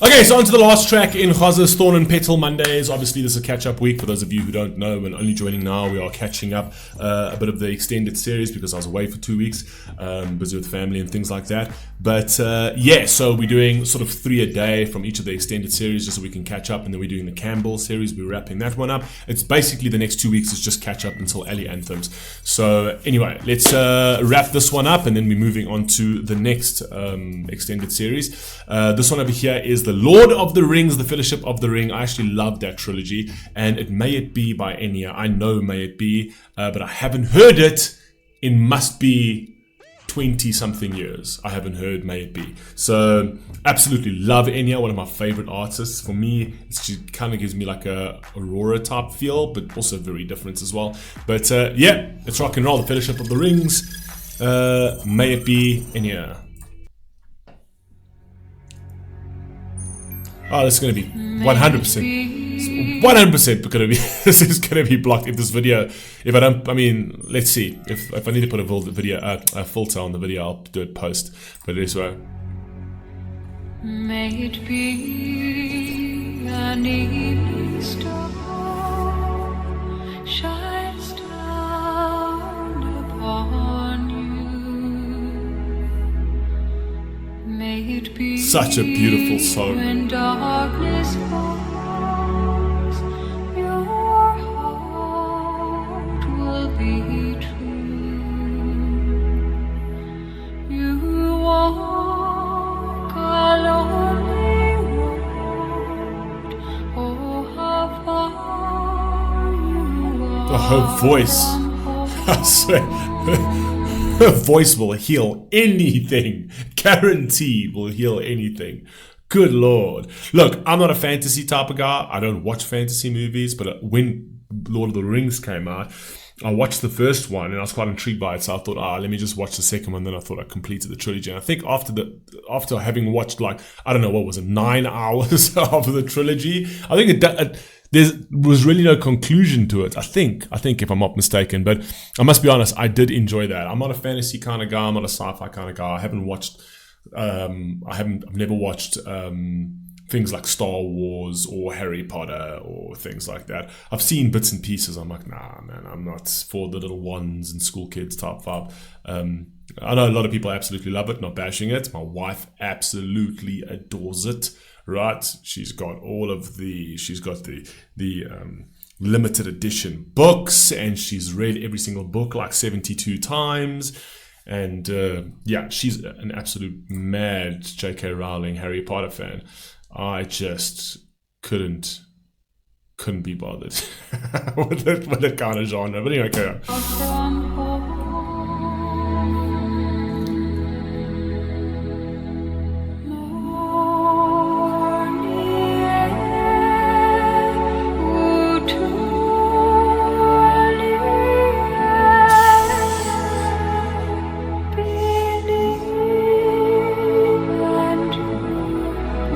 Okay, so on to the last track in Khaza's Thorn and Petal Mondays. Obviously, this is a catch-up week. For those of you who don't know and only joining now, we are catching up a bit of the extended series because I was away for 2 weeks, busy with family and things like that. But yeah, so we're doing sort of 3 a day from each of the extended series just so we can catch up. And then we're doing the Campbell series. We're wrapping that one up. It's basically the next 2 weeks is just catch up until Ali Anthems. So anyway, let's wrap this one up and then we're moving on to the next extended series. This one over here is The Lord of the Rings, The Fellowship of the Ring. I actually love that trilogy, and May It Be by Enya. I know May It Be, but I haven't heard it in must be 20 something years. I haven't heard May It Be. So absolutely love Enya, one of my favorite artists. For me, she kind of gives me like a Aurora type feel, but also very different as well. But yeah, let's rock and roll. The Fellowship of the Rings, May It Be Enya. Oh, this is going to be 100%. 100% going to be. This is going to be blocked if this video. If I don't, I mean, let's see. If I need to put a filter on the video, I'll do it post. But it is right. May it be an evening star shines down upon you. May it be Such a beautiful song. when darkness falls, your heart will be true. You walk a lonely road. Oh, how far you are. Her voice. I swear. Her voice will heal anything. Guarantee will heal anything. Good Lord. Look, I'm not a fantasy type of guy. I don't watch fantasy movies, but when Lord of the Rings came out, I watched the first one and I was quite intrigued by it. So I thought, let me just watch the second one. Then I thought I completed the trilogy. And I think after having watched like, I don't know, what was it, 9 hours of the trilogy, I think there was really no conclusion to it. I think if I'm not mistaken, but I must be honest, I did enjoy that. I'm not a fantasy kind of guy. I'm not a sci-fi kind of guy. I've never watched things like Star Wars or Harry Potter or things like that. I've seen bits and pieces. I'm like, nah, man, I'm not for the little ones and school kids type vibe. I know a lot of people absolutely love it, not bashing it. My wife absolutely adores it. Right, she's got the limited edition books, and she's read every single book like 72 times. And yeah, she's an absolute mad J.K. Rowling Harry Potter fan. I just couldn't be bothered with that kind of genre. But anyway, carry on.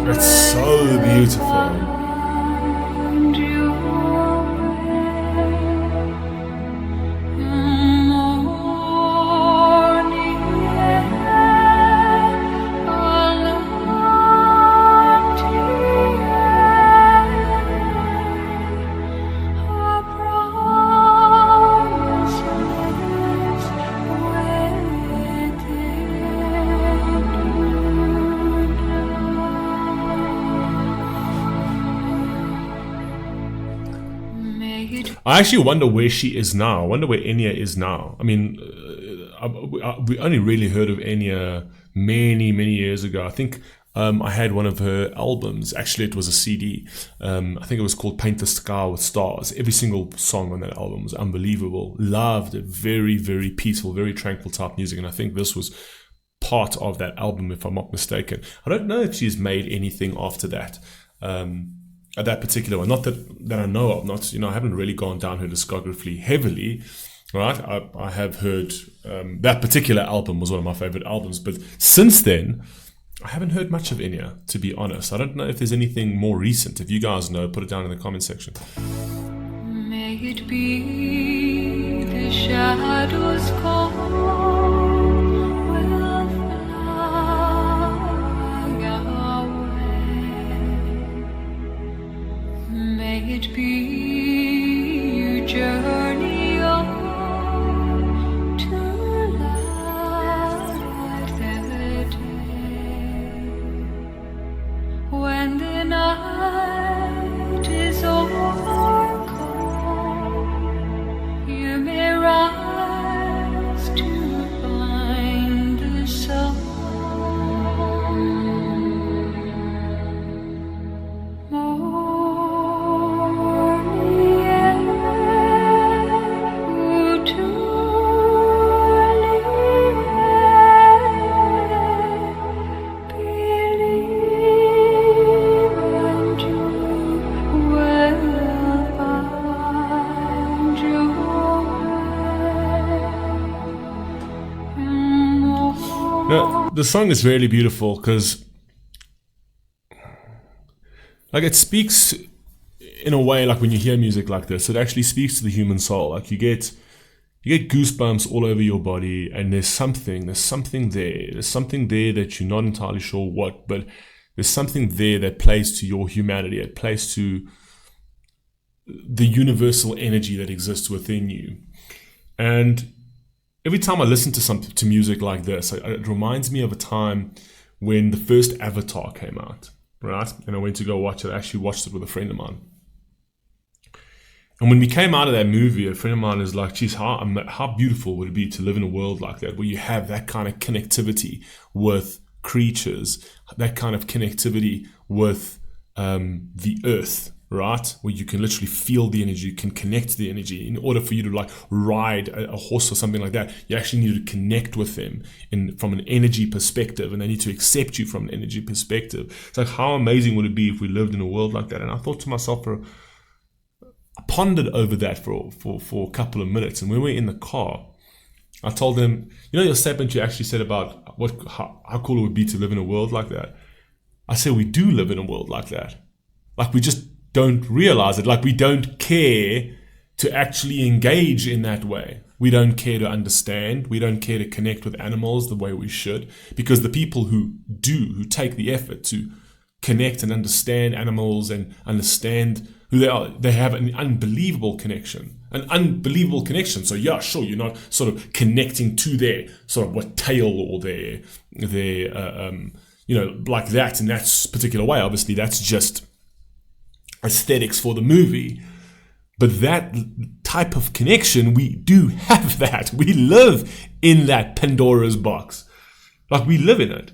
It's so beautiful. I actually wonder where she is now. I wonder where Enya is now. I mean, we only really heard of Enya many years ago. I think I had one of her albums. Actually, it was a CD. I think it was called Paint the Sky with Stars. Every single song on that album was unbelievable. Loved it. Very, very peaceful, very tranquil type music. And I think this was part of that album, if I'm not mistaken. I don't know if she's made anything after that. At that particular one, not that I know of, not, I haven't really gone down her discography heavily, right? I have heard that particular album was one of my favorite albums, but since then, I haven't heard much of Enya, to be honest. I don't know if there's anything more recent. If you guys know, put it down in the comment section. May it be the shadows call. Will fly away. Now, the song is really beautiful because, like, it speaks in a way, like when you hear music like this, it actually speaks to the human soul. Like you get goosebumps all over your body, and there's something there. There's something there that you're not entirely sure what, but there's something there that plays to your humanity. It plays to the universal energy that exists within you. And every time I listen to music like this, it reminds me of a time when the first Avatar came out, right? And I went to go watch it. I actually watched it with a friend of mine. And when we came out of that movie, a friend of mine is like, geez, how beautiful would it be to live in a world like that, where you have that kind of connectivity with creatures, that kind of connectivity with the earth, right? Where you can literally feel the energy, you can connect the energy. In order for you to like ride a horse or something like that, you actually need to connect with them from an energy perspective, and they need to accept you from an energy perspective. It's like, how amazing would it be if we lived in a world like that? And I thought to myself, I pondered over that for a couple of minutes. And when we were in the car, I told them, your statement you actually said about how cool it would be to live in a world like that. I said, we do live in a world like that. Like, we just don't realize it. Like, we don't care to actually engage in that way. We don't care to understand. We don't care to connect with animals the way we should. Because the people who take the effort to connect and understand animals and understand who they are, they have an unbelievable connection. So yeah, sure, you're not sort of connecting to their sort of what tail or their like that in that particular way. Obviously, that's just aesthetics for the movie. But that type of connection, we do have that. We live in that Pandora's box. Like, we live in it.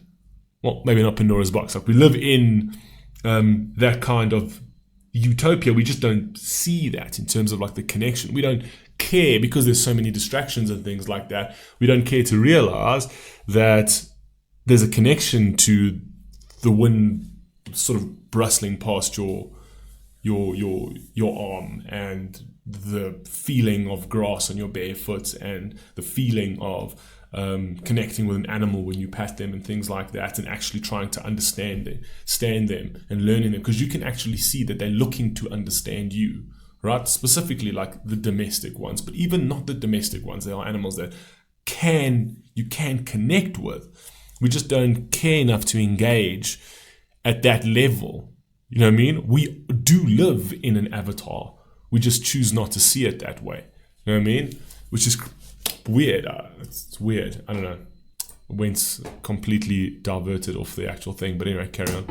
Well, maybe not Pandora's box. Like, we live in that kind of utopia. We just don't see that in terms of like the connection. We don't care, because there's so many distractions and things like that. We don't care to realize that there's a connection to the wind sort of bristling past your arm, and the feeling of grass on your bare foot, and the feeling of connecting with an animal when you pat them and things like that, and actually trying to understand them and learning them, because you can actually see that they're looking to understand you, right? Specifically like the domestic ones, but even not the domestic ones. There are animals that you can connect with. We just don't care enough to engage at that level. You know what I mean? We do live in an avatar. We just choose not to see it that way. You know what I mean? Which is weird. It's weird. I don't know. Went completely diverted off the actual thing. But anyway, carry on.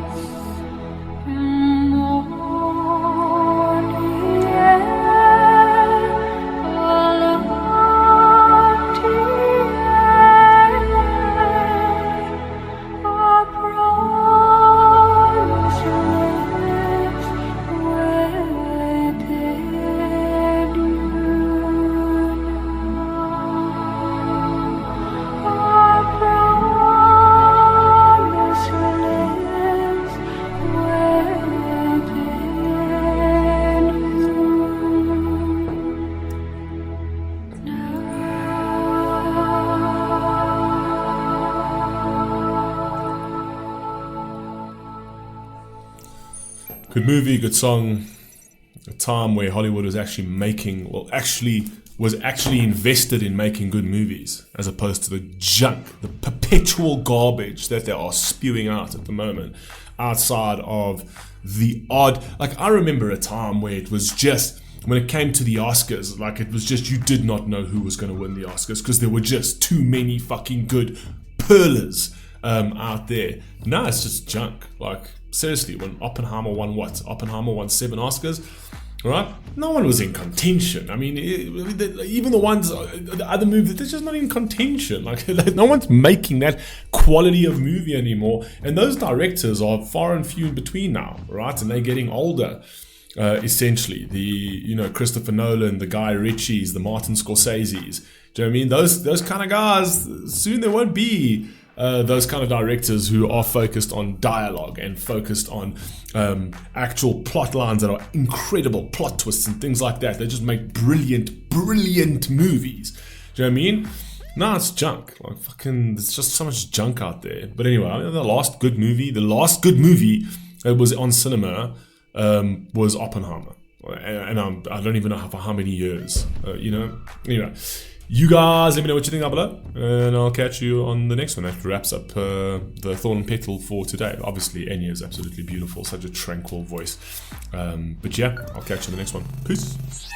Good movie, good song. A time where Hollywood was actually was actually invested in making good movies, as opposed to the junk, the perpetual garbage that they are spewing out at the moment, outside of the odd. Like, I remember a time where it was just, when it came to the Oscars, like, it was just, you did not know who was going to win the Oscars, because there were just too many fucking good pearlers out there. No, it's just junk. Like, seriously, when Oppenheimer won what? Oppenheimer won 7 Oscars, right? No one was in contention. I mean, even the ones, the other movies, they're just not in contention. Like, no one's making that quality of movie anymore. And those directors are far and few in between now, right? And they're getting older. Essentially, the Christopher Nolan, the Guy Ritchies, the Martin Scorseses. Do you know what I mean? Those kind of guys, soon there won't be those kind of directors who are focused on dialogue and focused on actual plot lines that are incredible, plot twists and things like that. They just make brilliant movies. Do you know what I mean? Nah, it's junk. Like fucking, there's just so much junk out there. But anyway, I mean, the last good movie that was on cinema was Oppenheimer, and I don't even know for how many years. Anyway, you guys let me know what you think down below, and I'll catch you on the next one. That wraps up the Thorn and Petal for today. Obviously, Enya is absolutely beautiful, such a tranquil voice. But yeah, I'll catch you in the next one. Peace.